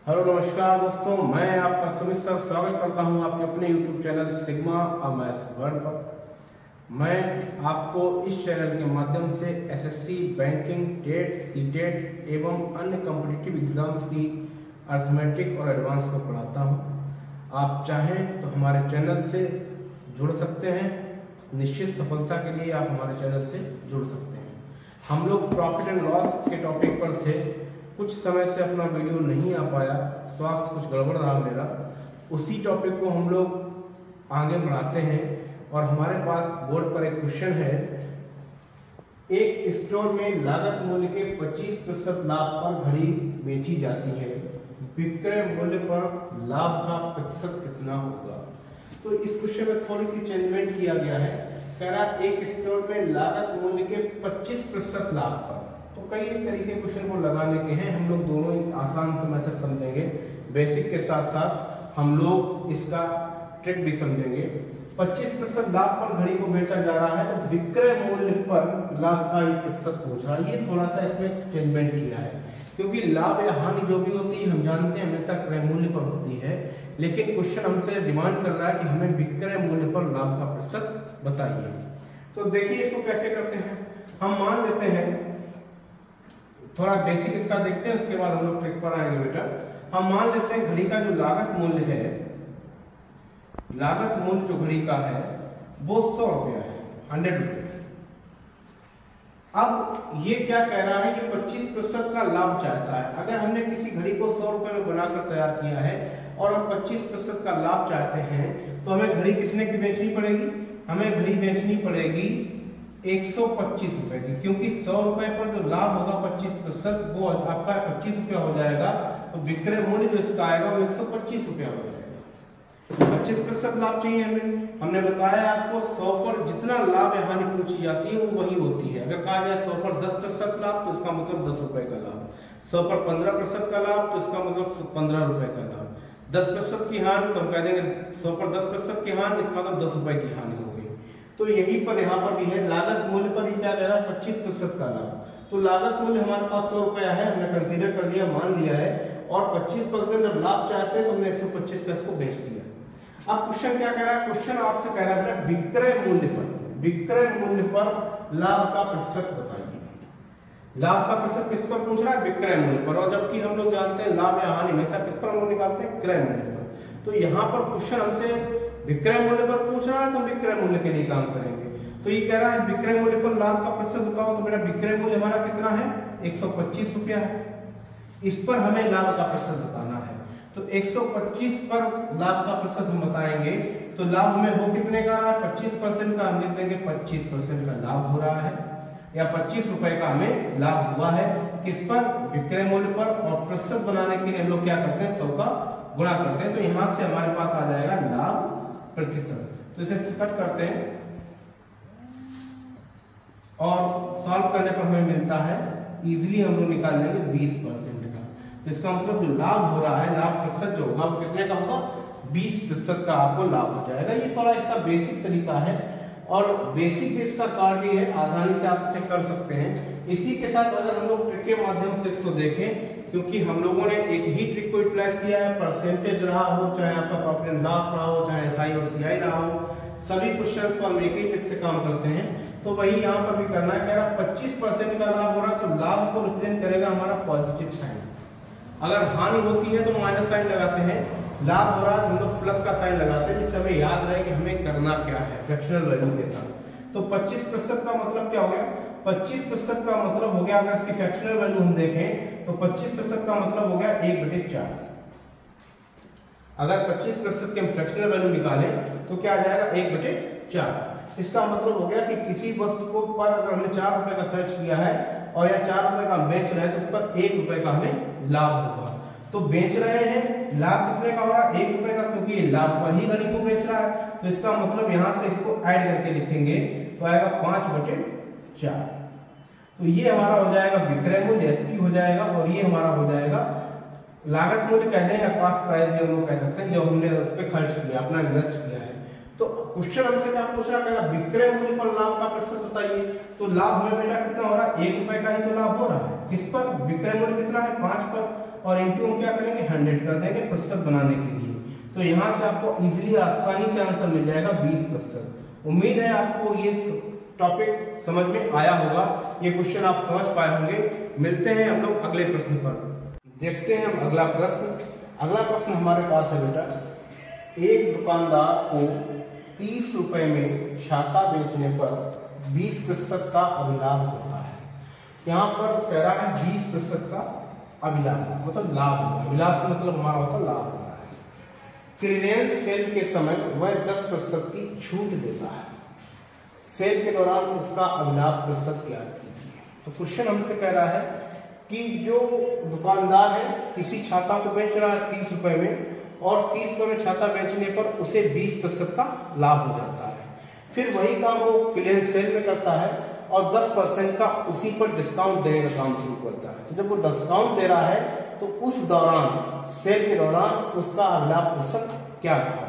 Hello नमस्कार दोस्तों, मैं आपका सुमित सर स्वागत करता हूं आपके अपने YouTube channel sigma maths world पर। मैं आपको इस चैनल के माध्यम से एसएससी, बैंकिंग, टेट, सीटेट एवं अन्य कॉम्पिटिटिव एग्जाम्स की अर्थमेटिक और एडवांस को पढ़ाता हूं। आप चाहें तो हमारे चैनल से जुड़ सकते हैं। निश्चित सफलता के लिए आप हमारे चैनल से जुड़ सकते हैं। हम लोग प्रॉफिट एंड लॉस के टॉपिक पर थे। कुछ समय से अपना वीडियो नहीं आ पाया, स्वास्थ्य कुछ गड़बड़ रहा मेरा। उसी टॉपिक को हम लोग आगे बढ़ाते हैं और हमारे पास बोर्ड पर एक क्वेश्चन है। एक स्टोर में लागत मूल्य के 25% लाभ पर घड़ी बेची जाती है, विक्रय मूल्य पर लाभ का प्रतिशत कितना होगा? तो इस क्वेश्चन में थोड़ी सी चेंजमेंट किया गया है। कह रहा एक स्टोर में लागत मूल्य के 25% लाभ पर। तो कई तरीके क्वेश्चन को लगाने के हैं। हम लोग दोनों ही आसान से मेथड समझेंगे, बेसिक के साथ साथ हम लोग इसका ट्रिक भी समझेंगे। 25% लाभ पर घड़ी को बेचा जा रहा है तो विक्रय मूल्य पर लाभ का ही प्रतिशत पूछ रहा है। ये थोड़ा सा इसमें चेंजमेंट किया है, क्योंकि लाभ या हानि जो भी होती है हम जानते हैं हमेशा क्रय मूल्य पर होती है, लेकिन क्वेश्चन हमसे डिमांड कर रहा है कि हमें विक्रय मूल्य पर लाभ का प्रतिशत बताइए। तो देखिए इसको कैसे करते हैं। हम मान लेते हैं, थोड़ा बेसिक इसका देखते हैं, उसके बाद हम लोग ट्रिक पर आएंगे बेटा। हम मान लेते हैं घड़ी का जो लागत मूल्य है, लागत मूल्य जो घड़ी का है वो 100 रुपया है, 100 रुपये। अब ये क्या कह रहा है, ये 25% का लाभ चाहता है। अगर हमने किसी घड़ी को 100 रुपए में बनाकर तैयार किया है और हम 25% का लाभ चाहते हैं, तो हमें घड़ी कितने की बेचनी पड़ेगी? हमें घड़ी बेचनी पड़ेगी 125 रुपए की, क्योंकि 100 रुपए पर जो लाभ होगा 25% वो आपका 25 रुपया हो जाएगा। तो विक्रय मूल्य जो इसका आएगा वो 125 रुपया हो जाएगा। 25% लाभ चाहिए हमें। हमने बताया आपको 100 पर जितना लाभ या हानि पूछी जाती है वो वही होती है। अगर कहा जाए 100 पर 10% लाभ तो इसका मतलब 10 रुपए का लाभ, 100 पर 15% का लाभ तो इसका मतलब 15 रुपए का लाभ, 10% की हानि तो हम कह देंगे 100 पर 10% की हानि, इसका मतलब 10 रुपए की हानि हो गई। तो यही पर यहाँ पर भी है, लागत मूल्य पर ही क्या कह रहा है, 25% का लाभ। तो लागत मूल्य हमारे पास 100 रुपया है, हमने कंसीडर कर लिया, मान लिया है, और 25% जब लाभ चाहते हैं तो हमने 125 का इसको बेच दिया। अब क्वेश्चन क्या कह रहा है? क्वेश्चन आपसे कह रहा है विक्रय मूल्य पर, विक्रय मूल्य पर लाभ का प्रतिशत बताइए। लाभ का प्रतिशत किस पर पूछ रहा है? विक्रय मूल्य पर। और जबकि हम लोग जानते हैं लाभ या हानि हमेशा किस पर हम लोग निकालते हैं? क्रय मूल्य पर। तो यहाँ पर क्वेश्चन हमसे विक्रय मूल्य पर पूछ रहा है तो विक्रय मूल्य के लिए काम करेंगे। तो ये कह रहा है विक्रय मूल्य पर लाभ का प्रतिशत बताओ। तो मेरा विक्रय मूल्य हमारा कितना है? 125 रुपया है। इस पर हमें लाभ का प्रतिशत बताना है। तो 125 पर लाभ का प्रतिशत हम बताएंगे तो लाभ हमें हो कितने का रहा है? 25% का। हम लिख देंगे 25% का लाभ हो रहा है, या 25 रुपए का हमें लाभ हुआ है। किस पर? विक्रय मूल्य पर। और प्रतिशत बनाने के लिए हम लोग क्या करते हैं? 100 का गुणा करते हैं। तो यहां से हमारे पास आ जाएगा लाभ प्रतिशत। तो इसे कट करते हैं और सॉल्व करने पर हमें मिलता है, इजीली हम लोग निकाल लेंगे 20% का। तो इसका मतलब जो लाभ हो रहा है, लाभ प्रतिशत जो होगा वो कितने का होगा? 20% का आपको लाभ हो जाएगा। ये थोड़ा इसका बेसिक तरीका है और बेसिक भी इसका सॉल्व भी है, आसानी से आप इसे कर सकते हैं। इसी के साथ अगर हम लोग ट्रिक के माध्यम से इसको देखें, क्योंकि हम लोगों ने एक ही ट्रिक को यूटिलाइज किया है, परसेंटेज रहा हो, चाहे आपका प्रॉफिट एंड लॉस रहा हो, चाहे एसआई और सीआई रहा हो, सभी क्वेश्चंस को हम एक ही ट्रिक से काम करते हैं। तो वही यहाँ पर भी करना है। कह रहा 25% का लाभ हो रहा है तो लाभ को रिप्रेजेंट करेगा हमारा पॉजिटिव साइन। अगर हानि होती है तो माइनस साइन लगाते हैं, लाभ हो रहा है तो हम लोग प्लस का साइन लगाते हैं, जिससे हमें याद रहे कि हमें करना क्या है फ्रैक्शनल वैल्यू के साथ। तो 25% का मतलब क्या हो गया? 25% का मतलब हो गया, अगर इसकी फ्रैक्शनल वैल्यू हम देखें तो 25% का मतलब हो गया 1/4। अगर 25% की हम फ्रैक्शनल वैल्यू निकालें तो क्या आ जाएगा? 1/4। इसका मतलब हो गया कि किसी वस्तु को पर अगर हमने 4 रुपए का खर्च किया है और या 4 रुपए का बेच रहे हैं तो उस पर 1 रुपए का हमें लाभ होगा। तो बेच रहे हैं, लाभ कितने का हो रहा है? 1 रुपए का, क्योंकि ये लाभ पर ही घड़ी को बेच रहा है। तो इसका मतलब यहां से इसको ऐड करके लिखेंगे तो आएगा 5/4। तो ये हमारा हो जाएगा विक्रय मूल्य, एसपी हो जाएगा, और ये हमारा हो जाएगा लागत मूल्य कह दें या कॉस्ट प्राइस भी हम लोग कह सकते हैं, जो हमने उस पर खर्च किया, अपना इन्वेस्ट किया है। तो क्वेश्चन हमसे क्या पूछ रहा है? विक्रय मूल्य पर लाभ का प्रतिशत बताइए। तो लाभ हमें बेटा कितना हो रहा है? 1 रुपए का ही तो लाभ हो रहा है। किस पर? विक्रय मूल्य कितना है? 5 पर। और इंटू हम क्या करेंगे 100 कर देंगे प्रतिशत बनाने के लिए। तो यहाँ से आपको इजीली आसानी से आंसर मिल जाएगा 20%। उम्मीद है आपको ये टॉपिक समझ में आया होगा, ये क्वेश्चन आप समझ पाए होंगे। मिलते हैं हम लोग अगले प्रश्न पर। देखते हैं हम अगला प्रश्न। अगला प्रश्न हमारे पास है बेटा, एक दुकानदार को 30 रुपए में छाता बेचने पर 20% का अभिलाभ होता है। यहाँ पर कह रहा है 20% का अभिलाभ मतलब लाभ होगा। अभिलाभ से मतलब हमारा होता लाभ होगा। क्लियरेंस सेल के समय वह 10% की छूट देता है। सेल के दौरान उसका अभिलाभ प्रतिशत ज्ञात कीजिए। तो क्वेश्चन हमसे कह रहा है कि जो दुकानदार है किसी छाता को बेच रहा है 30 रुपए में, और 30 रुपए में छाता बेचने पर उसे 20% का लाभ हो जाता है। फिर वही काम वो क्लियरेंस सेल में करता है और 10% का उसी पर डिस्काउंट देने का काम शुरू करता है। तो जब वो डिस्काउंट दे रहा है तो उस दौरान, सेल के दौरान उसका अभिलाभ प्रतिशत क्या रहा?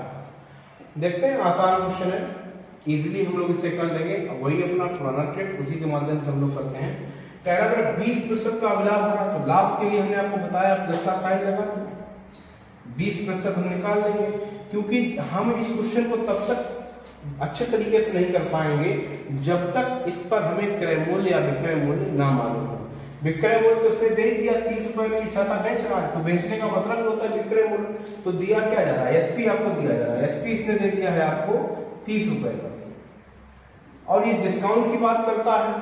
देखते हैं, आसान क्वेश्चन है, इजीली हम लोग इसे कर लेंगे। वही अपना पुराना ट्रिक उसी के माध्यम से हम लोग करते हैं। कह रहा है 20% का अभिलाभ हो रहा है, तो लाभ के लिए हमने आपको बताया प्लस का साइन लगा दो, 20% हम निकाल लेंगे। क्योंकि हम इस क्वेश्चन को तब तक अच्छे तरीके से नहीं कर पाएंगे जब तक इस पर हमें क्रय मूल्य या विक्रय मूल्य ना मालूम हो। विक्रय मूल्य तो उसने दे ही दिया, 30 रुपए में छाता बेच रहा है, तो बेचने का मतलब ही होता है विक्रय मूल्य। तो दिया क्या जा रहा है, एसपी आपको दिया जा रहा है। एसपी इसने दे दिया है आपको 30 रुपए का, और ये डिस्काउंट की बात करता है।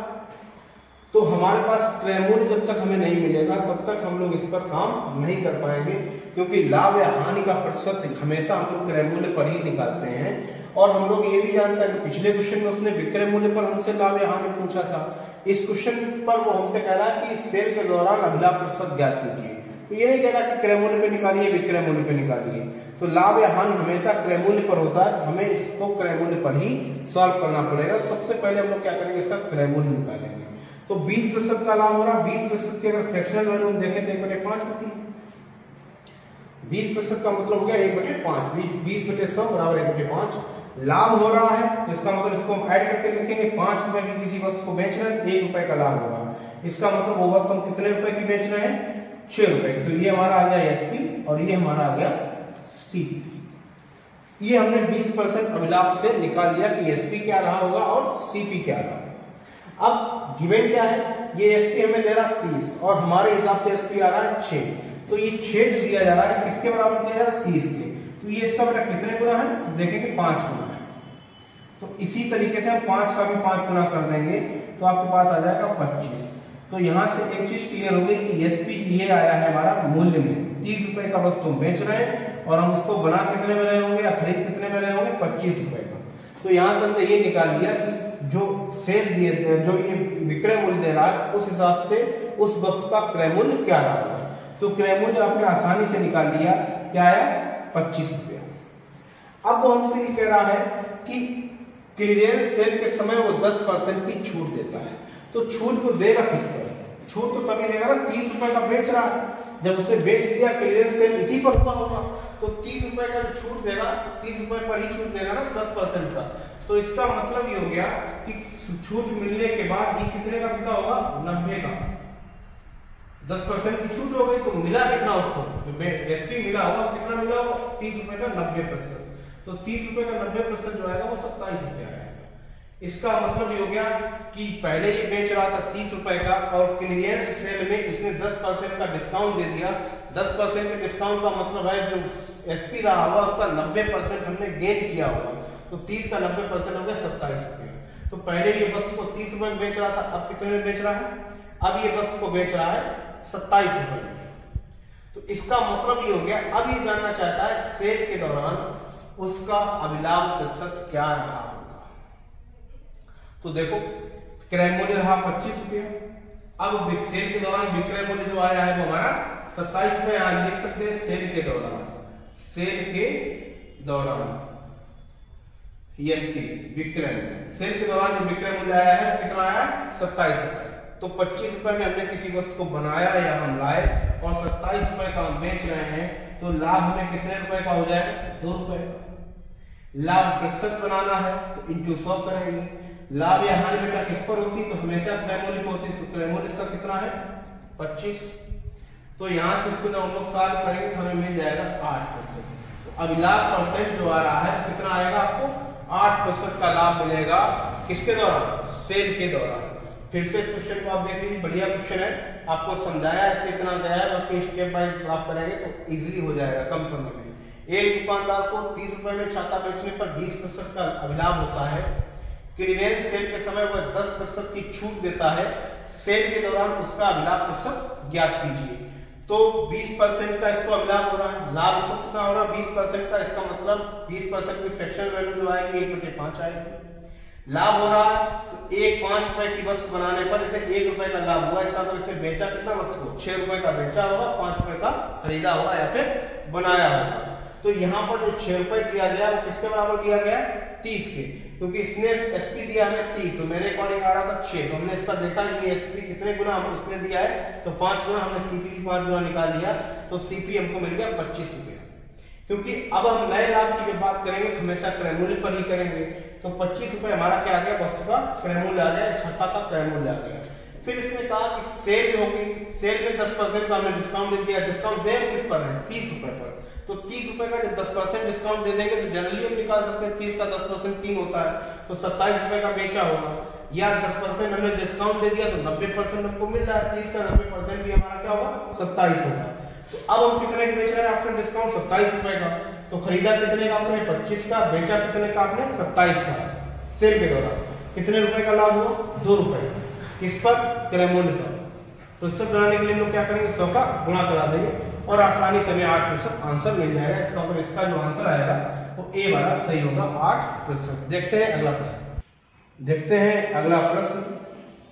तो हमारे पास क्रय मूल्य जब तक हमें नहीं मिलेगा तब तक हम लोग इस पर काम नहीं कर पाएंगे, क्योंकि लाभ या हानि का प्रतिशत हमेशा हम लोग क्रय मूल्य पर ही निकालते हैं। और हम लोग ये भी जानते हैं कि पिछले क्वेश्चन में उसने विक्रय मूल्य पर हमसे लाभ या हानि पूछा था। इस क्वेश्चन पर वो हमसे कह रहा है कि सेल के दौरान अभिलाभ प्रतिशत ज्ञात कीजिए। तो ये नहीं कह रहा कि क्रय मूल्य पे निकालिए, विक्रय मूल्य पे निकालिए। तो लाभ या हानि हमेशा क्रय मूल्य पर होता है, हमें इसको क्रय मूल्य पर ही सॉल्व करना पड़ेगा। तो सबसे पहले हम लोग क्या करेंगे, इसका क्रय मूल्य निकालेंगे। तो 20% का लाभ हो रहा है। 20% की अगर फ्रैक्शनल वैल्यू हम देखें तो 1/5 होती है। 20% का मतलब हो गया 1/5, 20/100 बराबर 1/5 लाभ हो रहा है। तो इसका मतलब इसको हम ऐड करके लिखेंगे, 5 रुपए की किसी वस्तु को बेच रहे हैं तो 1 रुपए का लाभ होगा। इसका मतलब वो वस्तु हम कितने रुपए की बेच रहे हैं, 6 रुपए की। तो ये हमारा आ गया एसपी और ये हमारा आ गया सीपी। ये हमने 20% अभिलाभ से निकाल लिया कि एसपी क्या रहा होगा और सीपी क्या रहा होगा। अब गिवन क्या है, ये एसपी हमें ले रहा है 30 और हमारे हिसाब से एसपी आ रहा है 6। तो ये 6 दिया जा रहा है, किसके बराबर दिया जा रहा है, 30 के। तो ये इसका बेटा कितने गुना है, तो देखेंगे 5 गुना है। तो इसी तरीके से हम 5 का भी 5 गुना कर देंगे तो आपके पास आ जाएगा 25। तो यहाँ से एक चीज क्लियर हो गई कि एसपी ये आया है हमारा मूल्य में। 30 रुपए का वस्तु हम बेच रहे हैं और हम उसको बना कितने में रहे होंगे या खरीद कितने में रहे होंगे, 25 रुपए का। तो यहाँ से हमने ये निकाल लिया कि जो सेल दिए, जो ये विक्रय मूल्य दे रहा है उस हिसाब से उस वस्तु का क्रय मूल्य क्या रहा है। तो क्रय मूल्य आपने आसानी से निकाल लिया, क्या आया, 25 रुपया। अब वो हमसे ये कह रहा है कि क्लियरेंस सेल के समय वो 10% की छूट देता है। तो छूट को देगा किस पर, छूट तो तभी देगा ना, 30 रुपए का बेच रहा है, जब उसने बेच दिया क्लियरेंस सेल इसी पर हुआ होगा। तो 30 रुपए का जो छूट देगा, 30 रुपए पर ही छूट देगा ना 10% का। तो इसका मतलब ये हो गया कि छूट मिलने के बाद ही कितने का बिका होगा, 90 का। 10% की छूट हो गई तो मिला कितना उसको, एसपी मिला होगा, कितना मिला होगा, 30 रुपए का 90%। तो 30 रुपए का 90% जो आएगा वो 27 रुपया आएगा। इसका मतलब ये हो गया कि पहले ये बेच रहा था 30 रुपए का और क्लियरेंस सेल में इसने 10% का डिस्काउंट दे दिया। 10% के डिस्काउंट का मतलब है जो एसपी रहा होगा उसका 90% हमने गेन किया होगा। तो 30 का 90% हो गया 27 रुपये। तो पहले ये वस्तु को 30 रुपए में बेच रहा था, अब कितने में बेच रहा है, अब ये वस्तु को बेच रहा है 27 रुपए में। तो इसका मतलब ये हो गया, अब ये जानना चाहता है सेल के दौरान उसका अभिलाभ प्रतिशत क्या रहा होगा। तो देखो क्रय मूल्य रहा 25 रुपया, अब सेल के दौरान विक्रय मूल्य जो आया है वो हमारा 27 रुपये। आज लिख सकते हैं सेल के दौरान, सेल के दौरान विक्रय, सेल के दौरान जो विक्रय मूल्य आया है कितना आया है, 27 रुपए। तो 25 रुपए में हमने किसी वस्तु को बनाया या हम लाए और 27 रुपए का हम बेच रहे हैं, तो लाभ हमें कितने रुपए का हो जाएगा, 2 रुपए का। लाभ प्रतिशत बनाना है तो इंटू 100 करेंगे। लाभ या हानि बेटा किस पर होती, तो हमेशा क्रय मूल्य पर होती, तो क्रय मूल्य इसका कितना है, 25। तो यहाँ से इसको जब हम लोग सॉल्व करेंगे तो हमें मिल जाएगा 8%। तो अभिलाभ परसेंट जो आ रहा है कितना आएगा, आपको 8% का लाभ मिलेगा। किसके दौरान? सेल के दौरान। फिर से इस क्वेश्चन को आप देख लीजिए, बढ़िया क्वेश्चन है, आपको समझाया इसलिए इतना गया है, बाकी स्टेप बाइज आप करेंगे तो इजीली हो जाएगा कम समय में। एक दुकानदार को 30 रुपए में छाता बेचने पर 20% का अभिलाभ होता है। क्लीयरेंस सेल के समय वह 10% की छूट देता है। सेल के दौरान उसका अभिलाभ प्रतिशत ज्ञात कीजिए। तो 20% का इसको अभिलाभ हो रहा है, लाभ इसको कितना हो रहा है 20% का, इसका मतलब 20% की फ्रैक्शनल वैल्यू जो आएगी 1/5 आएगी। लाभ हो रहा है तो एक 5 रुपए की वस्तु बनाने पर इसे 1 रुपए का लाभ हुआ, इसका मतलब इसे बेचा कितना वस्तु को 6 रुपए का बेचा होगा, 5 रुपए का खरीदा होगा या फिर बनाया होगा। तो यहाँ पर जो 6 रुपए दिया गया वो किसके बराबर दिया गया है, 30 के, क्योंकि इसने एसपी दिया हमें 30 तो मेरे अकॉर्डिंग आ रहा था 6, तो हमने इसका देखा ये एसपी कितने गुना हम उसने दिया है तो 5 गुना, हमने सीपी की 5 गुना निकाल लिया तो सीपी हमको मिल गया 25 रुपए। क्योंकि अब हम नए लाभ की जब बात करेंगे तो हमेशा क्रय मूल्य पर ही करेंगे, तो 25 रुपए हमारा क्या आ गया, वस्तु का क्रय मूल्य आ गया, छाता का क्रय मूल्य आ गया। फिर इसने कहा कि सेल होगी, सेल में 10% का हमने डिस्काउंट दे दिया, डिस्काउंट दे किस पर है 30 रुपए पर, तो 30 रुपए का जब 10% डिस्काउंट दे देंगे तो जनरली हम निकाल सकते हैं 30 का 10% 3 होता है, तो 27 रुपए का बेचा होगा, या 10% हमने डिस्काउंट दे दिया तो 90% हमको मिल रहा है, 30 का 90% भी हमारा क्या होगा 27 होगा। तो अब हम कितने का बेच रहे हैं आफ्टर डिस्काउंट 27 रुपए का, तो खरीदा कितने का आपने 25 का, बेचा कितने का आपने 27 का। सेल के दौरान कितने रुपए का लाभ हुआ 2 रुपए, किस पर, क्रय मूल्य पर। तो सब बनाने के लिए हम लोग क्या करेंगे 100 का गुणा करा देंगे और आसानी से हमें 8% आंसर मिल जाएगा इसका, और इसका जो आंसर आएगा वो ए वाला सही होगा 8%। देखते हैं अगला प्रश्न, देखते हैं अगला प्रश्न।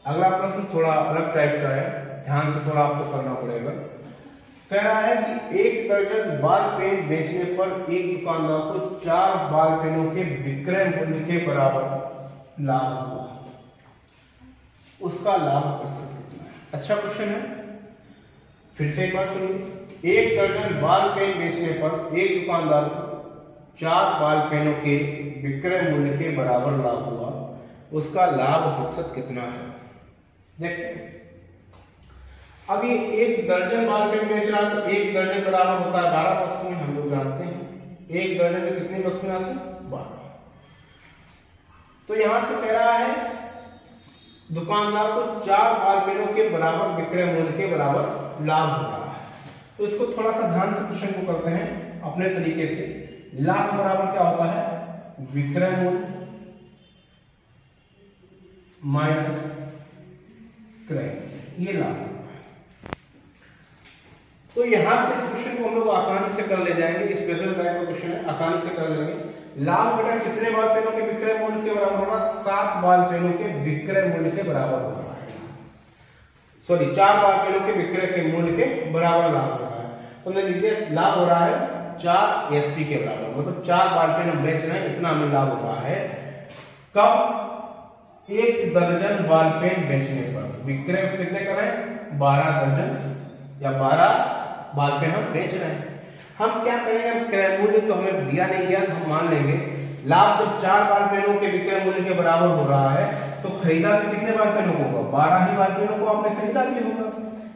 अगला प्रश्न थोड़ा अलग टाइप का है, ध्यान से थोड़ा आपको करना पड़ेगा। कह रहा है कि 1 दर्जन बाल पेन बेचने पर एक दुकानदार को 4 बाल पेनों के विक्रय मूल्य के बराबर लाभ हुआ, उसका लाभ प्रतिशत कितना है। अच्छा क्वेश्चन है, फिर से एक बार सुनिए। 1 दर्जन बाल पेन बेचने पर एक दुकानदार को 4 बाल पेनों के विक्रय मूल्य के बराबर लाभ हुआ, उसका लाभ प्रतिशत कितना है। देखते हैं, अब ये 1 दर्जन बाल पेन बेच रहा है तो 1 दर्जन बराबर होता है 12 वस्तुएं, हम लोग जानते हैं 1 दर्जन में कितनी वस्तुएं आती हैं 12। तो यहां से कह रहा है दुकानदार को 4 बाल पेनों के बराबर विक्रय मूल्य के बराबर लाभ हो रहा है। तो इसको थोड़ा सा ध्यान से क्वेश्चन को करते हैं अपने तरीके से। लाभ बराबर क्या होता है, विक्रय मूल्य माइनस क्रय, ये लाभ। तो यहां से इस क्वेश्चन को हम लोग आसानी से कर ले जाएंगे, स्पेशल टाइप का क्वेश्चन है, आसानी से कर लेंगे। लाभ बटा कितने बाल पेनों के विक्रय मूल्य के बराबर होगा, 7 बाल पेनों के विक्रय मूल्य के बराबर होगा, सॉरी 4 बाल पेनों के विक्रय के मूल्य के बराबर लाभ हो रहा है। तो हमने लिख दिया लाभ हो रहा है 4 एसपी के बराबर, मतलब 4 बाल पेन हम बेच रहे हैं, इतना हमें लाभ हो रहा है। कब, 1 दर्जन बाल पेन बेचने पर, विक्रय कितने कर रहे हैं 12 दर्जन या 12 बाल पेन हम बेच रहे हैं। हम क्या करेंगे, हम क्रय मूल्य तो हमें दिया नहीं गया, तो हम मान लेंगे लाभ जब 4 बाल पेनों के विक्रय मूल्य के बराबर हो रहा है तो खरीदा भी कितने बाल पेनों को होगा, 12 ही बाल पेनों को आपने खरीदा भी होगा।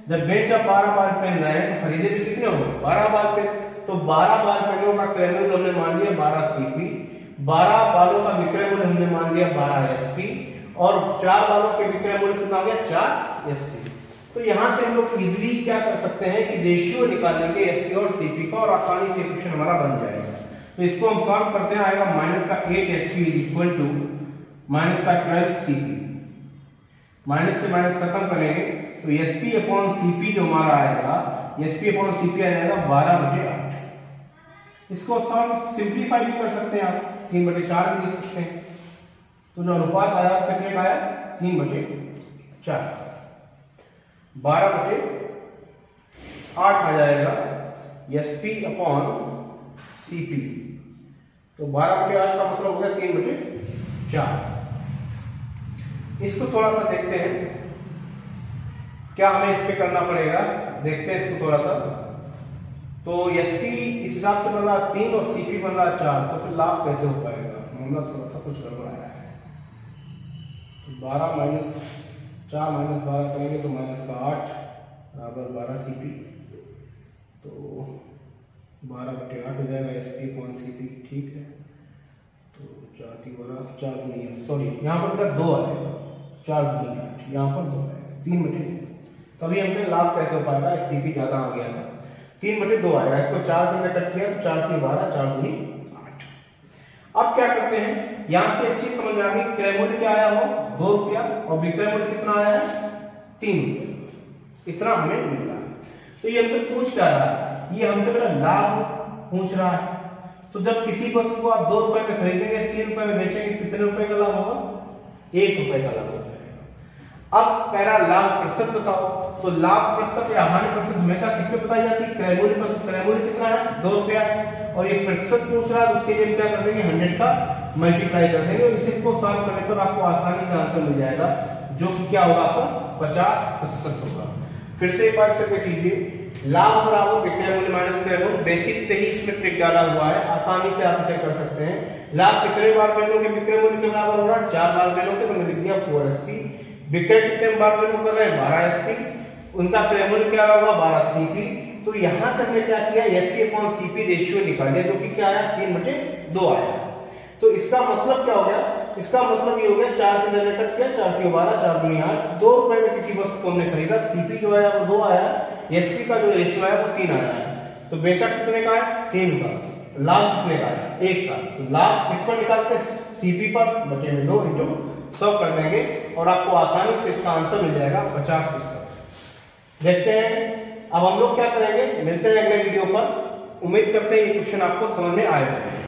जब बेचा 12 बाल पेन रहे हैं तो खरीदे भी कितने होंगे 12 बाल पेन, तो 12 बाल पेनों का क्रय मूल्य हमने मान लिया 12 सीपी, 12 बालों का विक्रय मूल्य हमने मान लिया 12 एसपी, और 4 बालों के विक्रय मूल्य कितना हो गया 4 एसपी। तो यहां से हम लोग इजीली क्या कर सकते हैं कि रेशियो निकालेंगे एसपी और सीपी का, और आसानी से क्वेश्चन हमारा बन जाएगा। तो इसको हम सॉल्व करते हैं, आएगा माइनस का 8 SP is equal to minus का 12 सीपी, माइनस से माइनस खत्म करेंगे तो एसपी अपॉन सीपी जो हमारा आएगा, एसपी अपॉन सीपी आ जाएगा 12/8। इसको सॉल्व सिंप्लीफाई भी कर सकते हैं आप, 3/4 भी लिख सकते हैं। तो जो अनुपात आया कितने का आया 3/4, 12/8 आ जाएगा एसपी अपॉन सीपी, तो 12/8 का मतलब हो गया 3/4। इसको थोड़ा सा देखते हैं क्या हमें इस पे करना पड़ेगा, देखते हैं इसको थोड़ा सा। तो एसपी इस हिसाब से बन रहा 3 और सीपी बन रहा 4, तो फिर लाभ कैसे हो पाएगा, मामला थोड़ा सा कुछ गड़बड़ाया है। 12 माइनस 4 माइनस 12 करेंगे तो माइनस का 8 बराबर 12 सीपी, 12/8 हो जाएगा SP/CP, ठीक है। तो 4×3 सॉरी यहाँ पर 2 आएगा, 4×8, यहाँ पर 2 आएगा, 3/2। तभी हमने लाभ कैसे हो पाएगा, CP ज्यादा आ गया था, 3/2 आएगा। इसको 4 से हमने कट किया तो 4×3 12, 4×2 8। अब क्या करते हैं, यहां से एक चीज समझ में आ गई, क्रय मूल्य क्या आया हो 2 रुपया और विक्रय मूल्य कितना आया है 3 रुपया, इतना हमें मिल रहा है। तो ये हमसे पूछ क्या रहा है, ये हमसे बड़ा लाभ पूछ रहा है। तो जब किसी वस्तु को आप 2 रुपए में खरीदेंगे, 3 रुपए में बेचेंगे, कितने रुपए का लाभ होगा, 1 रुपए का लाभ हो जाएगा। अब कह रहा लाभ प्रतिशत बताओ, तो लाभ प्रतिशत या हानि प्रतिशत हमेशा किसमें बताई जाती है, क्रय मूल्य पर। क्रय मूल्य कितना है 2 रुपया है और ये प्रतिशत पूछ रहा है, तो उसके लिए क्या कर देंगे 100 का मल्टीप्लाई कर देंगे और इसको सॉल्व करने पर आपको आसानी से आंसर मिल जाएगा, जो कि क्या होगा आपका 50% होगा। फिर से एक बार से देख लीजिए, लाभ बराबर विक्रय मूल्य माइनस क्रय मूल्य, बेसिक से ही इसमें ट्रिक डाला हुआ है, आसानी से आप इसे कर सकते हैं। लाभ कितने बार ले लोगे विक्रय मूल्य के बराबर हो रहा है, 4 बार ले लोगे तो मैंने लिख दिया 4SP। विक्रय कितने बार ले लोगे कर रहे हैं 12SP, उनका क्रय मूल्य क्या होगा 12CP। तो यहां से हमने क्या किया, SP/CP रेशियो निकाले, जो कि क्या आया 3/2 आया। तो इसका मतलब क्या हो गया, इसका मतलब ये हो गया 4 से मैंने कट किया, 4×3 12, 4×8, 2 रुपए में किसी वस्तु को हमने खरीदा, CP जो आया वो 2 आया, SP का जो रेशियो आया वो 3 आया है। तो बेचा कितने का है 3 का, लाभ कितने का है 1 का। तो लाभ किस पर निकालते हैं, CP पर बटे में 2 इंटू 100 कर देंगे और आपको आसानी से इसका आंसर मिल जाएगा 50%। देखते हैं अब हम लोग क्या करेंगे, मिलते हैं अगले वीडियो पर। उम्मीद करते हैं ये क्वेश्चन आपको समझ में आएगा।